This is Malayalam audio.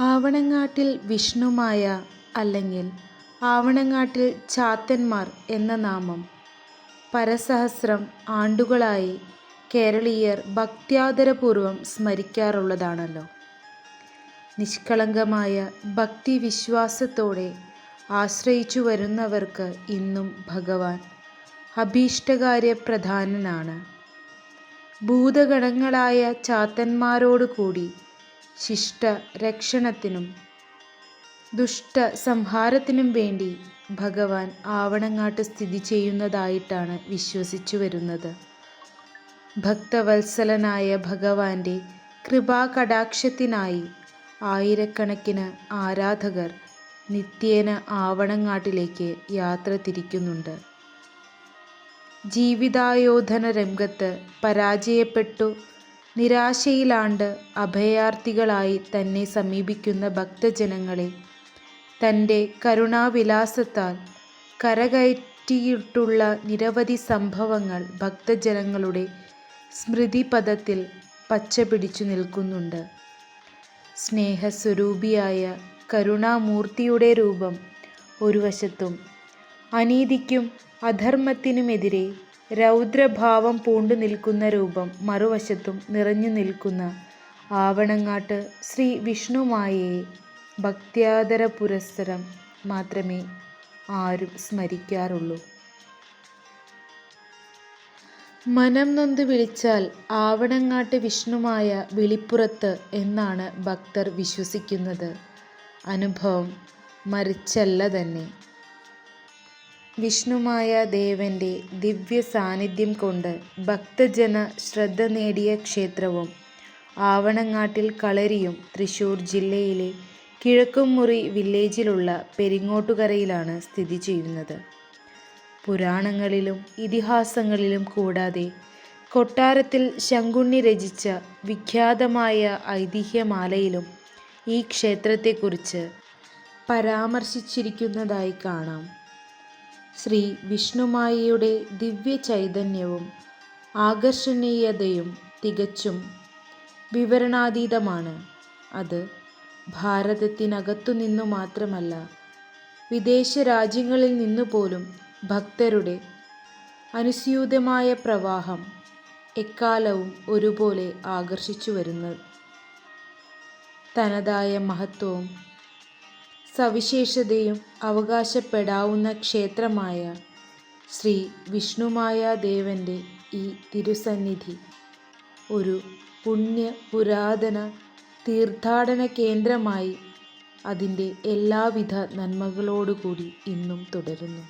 ആവണങ്ങാട്ടിൽ വിഷ്ണുമായ അല്ലെങ്കിൽ ആവണങ്ങാട്ടിൽ ചാത്തന്മാർ എന്ന നാമം പരസഹസ്രം ആണ്ടുകളായി കേരളീയർ ഭക്ത്യാദരപൂർവം സ്മരിക്കാറുള്ളതാണല്ലോ. നിഷ്കളങ്കമായ ഭക്തിവിശ്വാസത്തോടെ ആശ്രയിച്ചു വരുന്നവർക്ക് ഇന്നും ഭഗവാൻ അഭീഷ്ടകാര്യപ്രധാനനാണ്. ഭൂതഗണങ്ങളായ ചാത്തന്മാരോടുകൂടി ശിഷ്ടരക്ഷണത്തിനും ദുഷ്ടസംഹാരത്തിനും വേണ്ടി ഭഗവാൻ ആവണങ്ങാട്ട് സ്ഥിതി ചെയ്യുന്നതായിട്ടാണ് വിശ്വസിച്ചു വരുന്നത്. ഭക്തവത്സലനായ ഭഗവാന്റെ കൃപാകടാക്ഷത്തിനായി ആയിരക്കണക്കിന് ആരാധകർ നിത്യേന ആവണങ്ങാട്ടിലേക്ക് യാത്ര തിരിക്കുന്നുണ്ട്. ജീവിതായോധന രംഗത്ത് പരാജയപ്പെട്ടു നിരാശയിലാണ്ട് അഭയാർത്ഥികളായി തന്നെ സമീപിക്കുന്ന ഭക്തജനങ്ങളെ തൻ്റെ കരുണാവിലാസത്താൽ കരകയറ്റിയിട്ടുള്ള നിരവധി സംഭവങ്ങൾ ഭക്തജനങ്ങളുടെ സ്മൃതിപഥത്തിൽ പച്ചപിടിച്ചു നിൽക്കുന്നുണ്ട്. സ്നേഹസ്വരൂപിയായ കരുണാമൂർത്തിയുടെ രൂപം ഒരു വശത്തും അനീതിക്കും അധർമ്മത്തിനുമെതിരെ രൗദ്രഭാവം പൂണ്ടു നിൽക്കുന്ന രൂപം മറുവശത്തും നിറഞ്ഞു നിൽക്കുന്ന ആവണങ്ങാട്ട് ശ്രീ വിഷ്ണുമായയെ ഭക്ത്യാദരപുരസ്സരം മാത്രമേ ആരും സ്മരിക്കാറുള്ളൂ. മനം നൊന്ത് വിളിച്ചാൽ ആവണങ്ങാട്ട് വിഷ്ണുമായ വിളിപ്പുറത്ത് എന്നാണ് ഭക്തർ വിശ്വസിക്കുന്നത്. അനുഭവം മറിച്ചല്ല തന്നെ. വിഷ്ണുമായ ദേവന്റെ ദിവ്യ സാന്നിധ്യം കൊണ്ട് ഭക്തജന ശ്രദ്ധ നേടിയ ക്ഷേത്രവും ആവണങ്ങാട്ടിൽ കളരിയും തൃശ്ശൂർ ജില്ലയിലെ കിഴക്കുംമുറി വില്ലേജിലുള്ള പെരിങ്ങോട്ടുകരയിലാണ് സ്ഥിതി ചെയ്യുന്നത്. പുരാണങ്ങളിലും ഇതിഹാസങ്ങളിലും കൂടാതെ കൊട്ടാരത്തിൽ ശങ്കുണ്ണി രചിച്ച വിഖ്യാതമായ ഐതിഹ്യമാലയിലും ഈ ക്ഷേത്രത്തെക്കുറിച്ച് പരാമർശിച്ചിരിക്കുന്നതായി കാണാം. ശ്രീ വിഷ്ണുമായയുടെ ദിവ്യ ചൈതന്യവും ആകർഷണീയതയും തികച്ചും വിവരണാതീതമാണ്. അത് ഭാരതത്തിനകത്തുനിന്നു മാത്രമല്ല വിദേശ രാജ്യങ്ങളിൽ നിന്നുപോലും ഭക്തരുടെ അനുസ്യൂതമായ പ്രവാഹം എക്കാലവും ഒരുപോലെ ആകർഷിച്ചു വരുന്നു. തനതായ മഹത്വവും സവിശേഷതയും അവകാശപ്പെടാവുന്ന ക്ഷേത്രമായ ശ്രീ വിഷ്ണുമായ ദേവന്റെ ഈ തിരുസന്നിധി ഒരു പുണ്യ പുരാതന തീർത്ഥാടന കേന്ദ്രമായി അതിൻ്റെ എല്ലാവിധ നന്മകളോടുകൂടി ഇന്നും തുടരുന്നു.